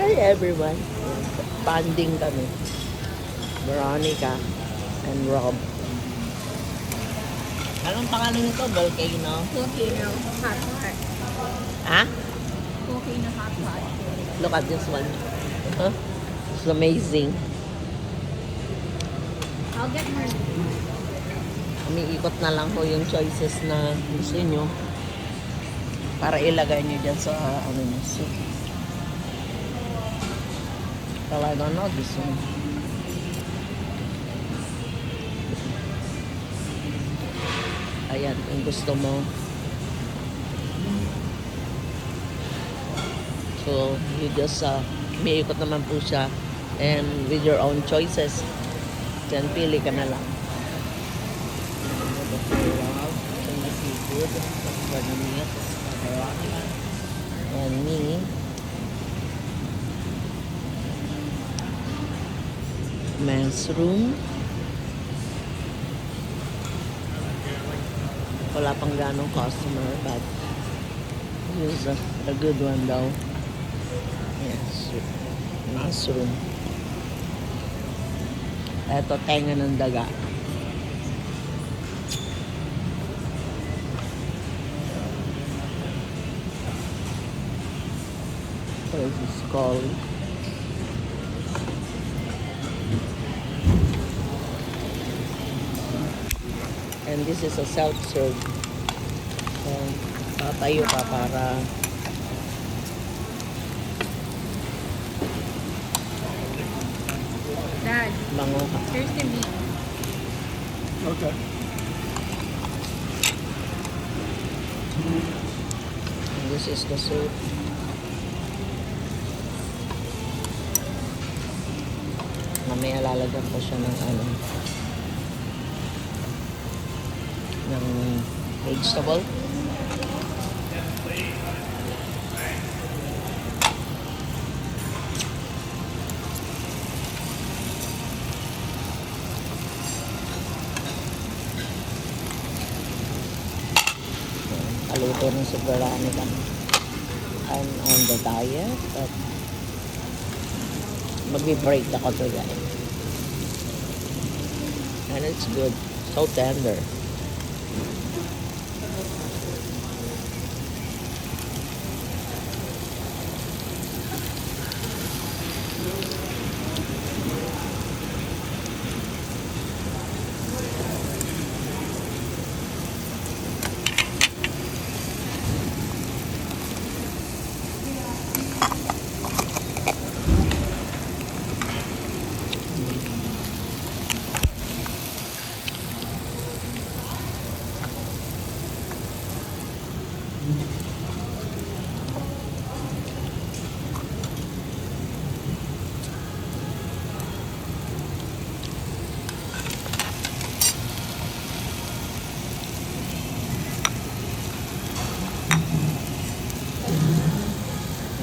Hi everyone. Banding kami. Veronica and Rob. Anong pangalan nito? Volcano? Volcano hot pot. Ha? Volcano hot pot. Look at this one. Huh? It's amazing. I'll get more. Umiikot na lang ho yung choices na gusto nyo para ilagay nyo dyan sa ano nyo, soup. Well, I don't know this one. Ayan, kung gusto mo. So, you just, umiikot naman po siya. And with your own choices, then pili ka na lang. And me, mushroom. Wala pang ganong customer, but here's a good one daw. Yes, mushroom. Eto, tenga ng daga. This is called and this is a self-serve. So, tatayo ka para Dad, manguha. here's the meat. Okay. And this is the soup. Mamaya lalagyan ko siya ng ano, ng vegetable. Aluto ng sobrarami lang. I'm on the diet, but magbe-break ako today. And it's good. So tender.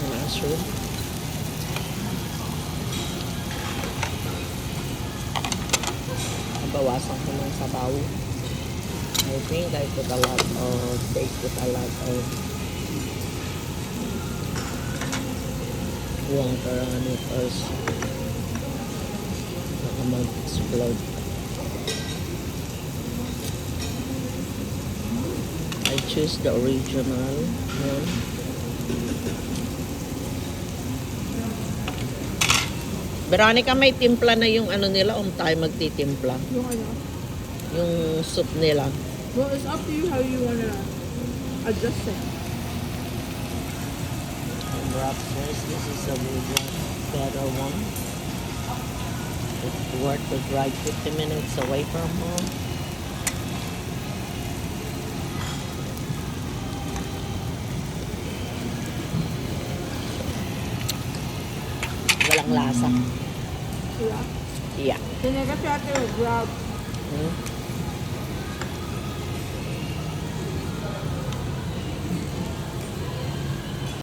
Mushroom. Nabawasan ko ng sabaw. I think I put a lot of, they put a lot of water on it first. Baka mag-explode. I choose the original one. Veronica, may timpla na yung ano nila, tayo magtitimpla. Yung ano? Yung soup nila. Well, it's up to you how you wanna adjust it. Rob says this is a better one. It's worth the drive 50 minutes away from home. Walang lasa. Yeah. Yeah. Then I got you out there with Rob. Hmm?